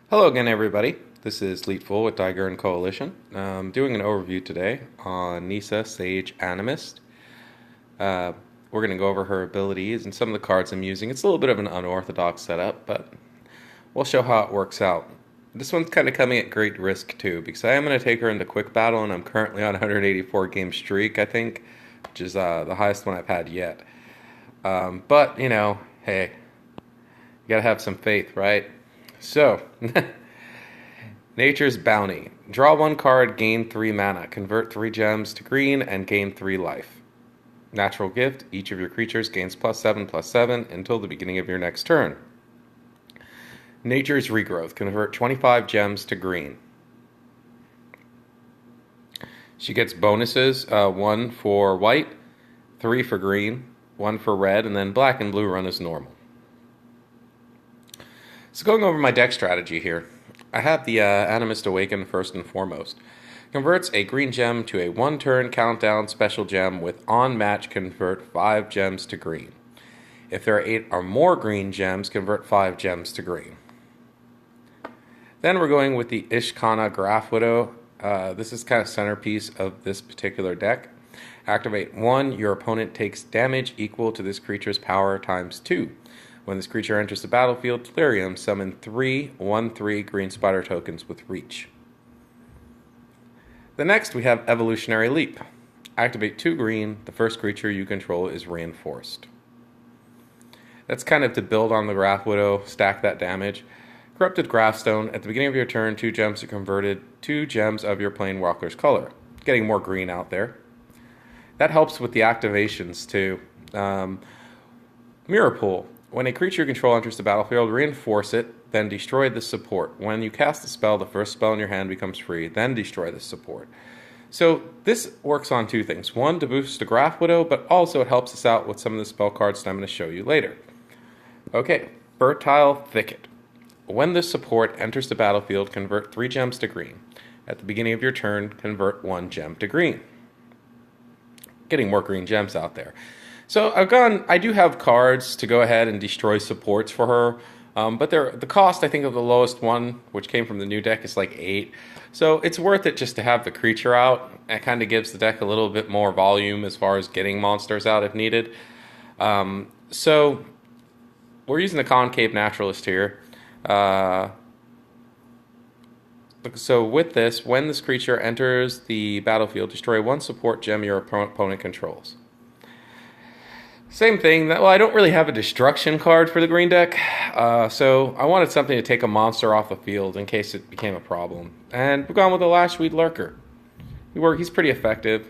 Hello again, everybody. This is Leapful with Tiger and Coalition. Doing an overview today on Nissa, Sage Animist. We're going to go over her abilities and some of the cards I'm using. It's a little bit of an unorthodox setup, but we'll show how it works out. This one's kind of coming at great risk too, because I am going to take her into quick battle, and I'm currently on a 184 game streak, I think, which is the highest one I've had yet. But, you know, hey, you gotta have some faith, right? So, Nature's Bounty. Draw one card, gain 3 mana. Convert 3 gems to green and gain 3 life. Natural Gift. Each of your creatures gains +7/+7 until the beginning of your next turn. Nature's Regrowth. Convert 25 gems to green. She gets bonuses, 1 for white, 3 for green, 1 for red, and then black and blue run as normal. So going over my deck strategy here, I have the Animist Awaken first and foremost. Converts a green gem to a 1-turn countdown special gem with on match convert 5 gems to green. If there are 8 or more green gems, convert 5 gems to green. Then we're going with the Ishkana Grafwidow. This is kind of centerpiece of this particular deck. Activate 1, your opponent takes damage equal to this creature's power times 2. When this creature enters the battlefield, Delirium, summon 3 1/3 green spider tokens with reach. The next we have Evolutionary Leap. Activate 2 green, the first creature you control is reinforced. That's kind of to build on the Grafwidow, stack that damage. Corrupted Graftstone, at the beginning of your turn, 2 gems are converted, 2 gems of your Planeswalker's color. Getting more green out there. That helps with the activations too. Mirror Pool. When a creature you control enters the battlefield, reinforce it, then destroy the support. When you cast a spell, the first spell in your hand becomes free, then destroy the support. So this works on 2 things. 1, to boost the Grafwidow, but also it helps us out with some of the spell cards that I'm going to show you later. Okay, Fertile Thicket. When this support enters the battlefield, convert 3 gems to green. At the beginning of your turn, convert 1 gem to green. Getting more green gems out there. So I do have cards to go ahead and destroy supports for her, but the cost, I think, of the lowest one, which came from the new deck, is like 8. So it's worth it just to have the creature out. It kind of gives the deck a little bit more volume as far as getting monsters out if needed. So we're using the Concave Naturalist here. So with this, when this creature enters the battlefield, destroy 1 support gem your opponent controls. Same thing. Well, I don't really have a destruction card for the green deck, so I wanted something to take a monster off the field in case it became a problem. And we've gone with the Lashweed Lurker. He's pretty effective,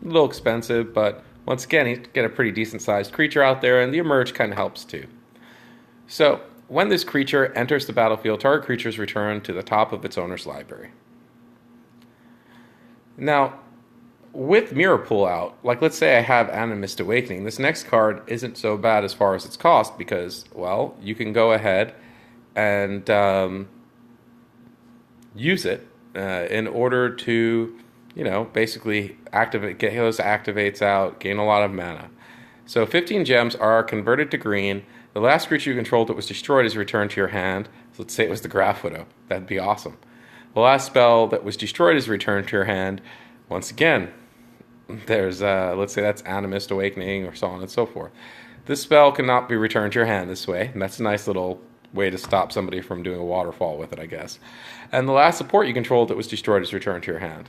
a little expensive, but once again, you get a pretty decent-sized creature out there, and the Emerge kind of helps too. So, when this creature enters the battlefield, target creature is returned to the top of its owner's library. Now, with Mirror Pool out, like let's say I have Animist Awakening, this next card isn't so bad as far as its cost because, well, you can go ahead and use it in order to, you know, basically get those activates out, gain a lot of mana. So 15 gems are converted to green. The last creature you controlled that was destroyed is returned to your hand. So let's say it was the Grafwidow. That'd be awesome. The last spell that was destroyed is returned to your hand. Once again, there's, let's say that's Animist Awakening or so on and so forth. This spell cannot be returned to your hand this way, and that's a nice little way to stop somebody from doing a waterfall with it, I guess. And the last support you controlled that was destroyed is returned to your hand.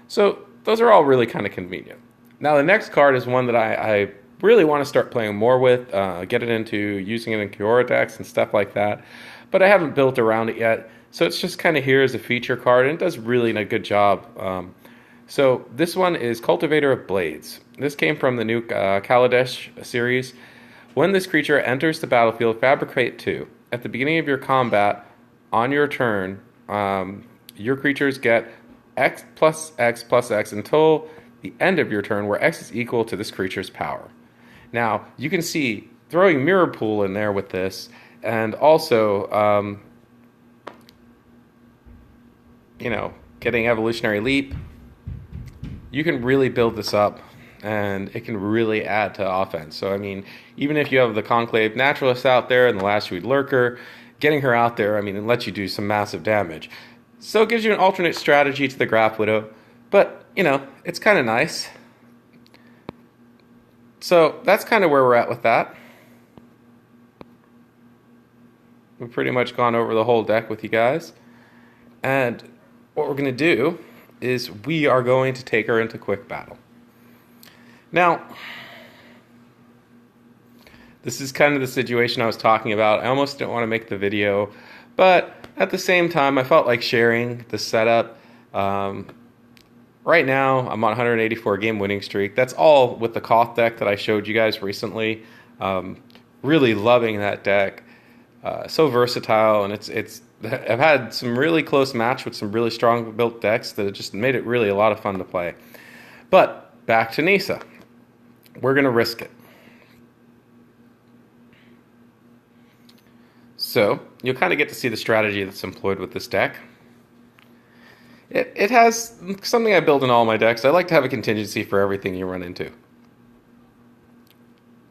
So those are all really kind of convenient. Now the next card is one that I really want to start playing more with, get it into using it in Kiora decks and stuff like that, but I haven't built around it yet, so it's just kind of here as a feature card, and it does really a good job. So this one is Cultivator of Blades. This came from the new Kaladesh series. When this creature enters the battlefield, fabricate 2. At the beginning of your combat, on your turn, your creatures get X plus X plus X until the end of your turn, where X is equal to this creature's power. Now, you can see throwing Mirror Pool in there with this, and also, you know, getting Evolutionary Leap. You can really build this up, and it can really add to offense. So, I mean, even if you have the Conclave Naturalist out there and the Lashweed Lurker, getting her out there, I mean, it lets you do some massive damage. So it gives you an alternate strategy to the Grafwidow, but, you know, it's kind of nice. So that's kind of where we're at with that. We've pretty much gone over the whole deck with you guys. And what we're going to do is we are going to take her into quick battle. Now, this is kind of the situation I was talking about. I almost didn't want to make the video, but at the same time, I felt like sharing the setup. Right now, I'm on 184 game winning streak. That's all with the Koth deck that I showed you guys recently. Really loving that deck. So versatile, and it's. I've had some really close match with some really strong built decks that have just made it really a lot of fun to play. But back to Nissa. We're going to risk it. So you'll kind of get to see the strategy that's employed with this deck. It has something I build in all my decks. I like to have a contingency for everything you run into.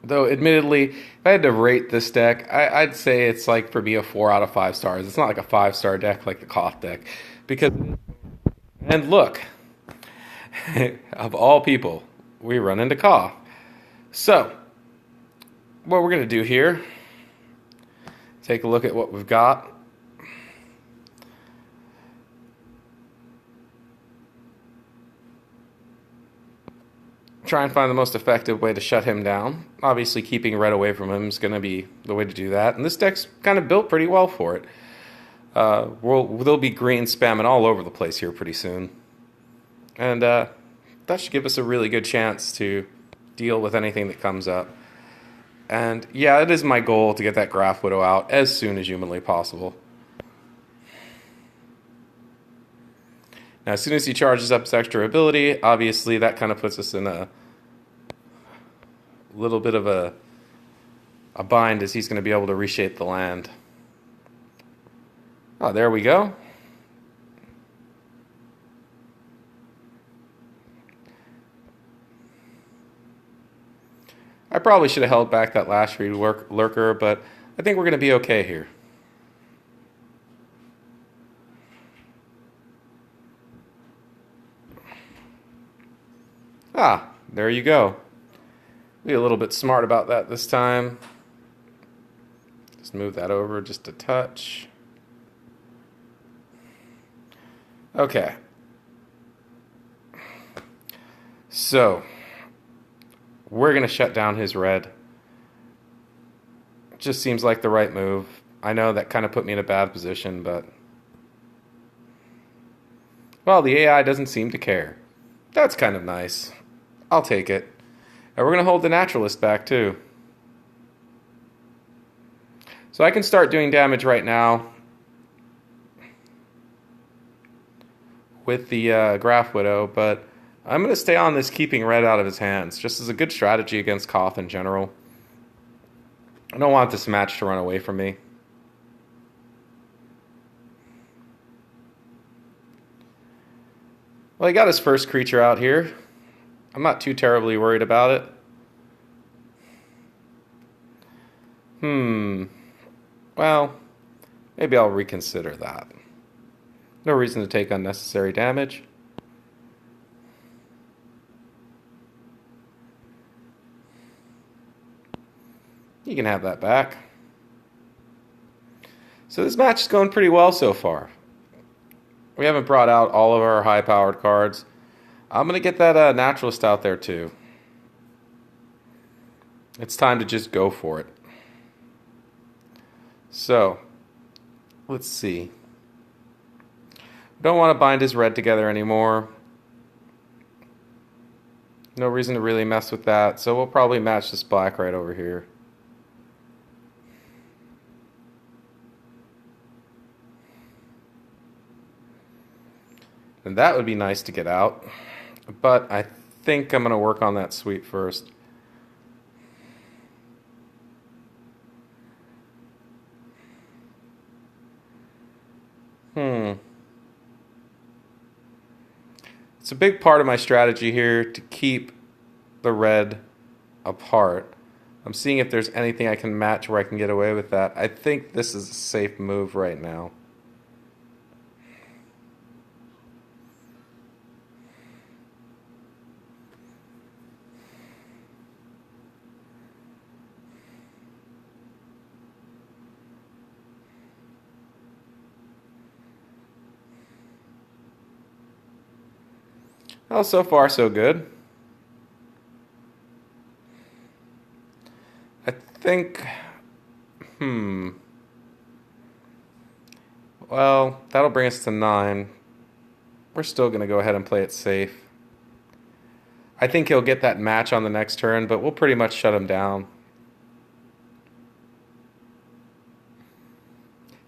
Though, admittedly, if I had to rate this deck, I'd say it's like, for me, a 4 out of 5 stars. It's not like a 5-star deck like the Koth deck. Because, and look, of all people, we run into Koth. So, what we're going to do here, take a look at what we've got. Try and find the most effective way to shut him down. Obviously, keeping red away from him is going to be the way to do that. And this deck's kind of built pretty well for it. There'll be green spamming all over the place here pretty soon. And that should give us a really good chance to deal with anything that comes up. And yeah, it is my goal to get that Grafwidow out as soon as humanly possible. Now, as soon as he charges up his extra ability, obviously that kind of puts us in a little bit of a bind, as he's going to be able to reshape the land. Oh, there we go. I probably should have held back that last read lurker, but I think we're going to be okay here. Ah, there you go. Be a little bit smart about that this time. Just move that over just a touch. Okay. So, we're going to shut down his red. Just seems like the right move. I know that kind of put me in a bad position, but... well, the AI doesn't seem to care. That's kind of nice. I'll take it. And we're going to hold the Naturalist back, too. So I can start doing damage right now with the Grafwidow, but I'm going to stay on this keeping red out of his hands, just as a good strategy against Koth in general. I don't want this match to run away from me. Well, he got his first creature out here. I'm not too terribly worried about it. Well, maybe I'll reconsider that. No reason to take unnecessary damage. You can have that back. So this match is going pretty well so far. We haven't brought out all of our high-powered cards. I'm going to get that Naturalist out there too. It's time to just go for it. So, let's see. Don't want to bind his red together anymore. No reason to really mess with that, so we'll probably match this black right over here. And that would be nice to get out. But I think I'm going to work on that sweep first. It's a big part of my strategy here to keep the red apart. I'm seeing if there's anything I can match where I can get away with that. I think this is a safe move right now. Well, so far so good. I think, well, that'll bring us to 9. We're still going to go ahead and play it safe. I think he'll get that match on the next turn, but we'll pretty much shut him down.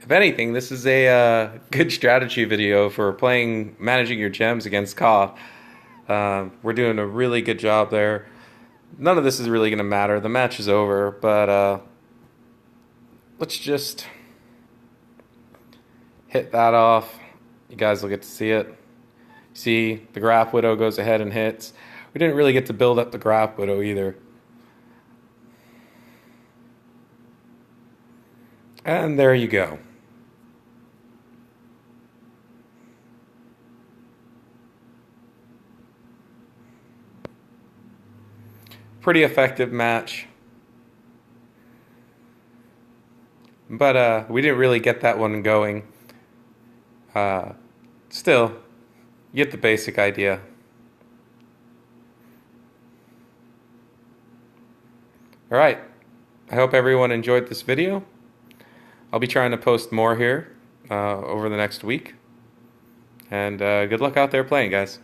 If anything, this is a good strategy video for managing your gems against Ka. We're doing a really good job there. None of this is really going to matter. The match is over, but let's just hit that off. You guys will get to see it. See, the Grafwidow goes ahead and hits. We didn't really get to build up the Grafwidow either. And there you go. Pretty effective match. But we didn't really get that one going. Still, you get the basic idea. Alright, I hope everyone enjoyed this video. I'll be trying to post more here over the next week. And good luck out there playing, guys.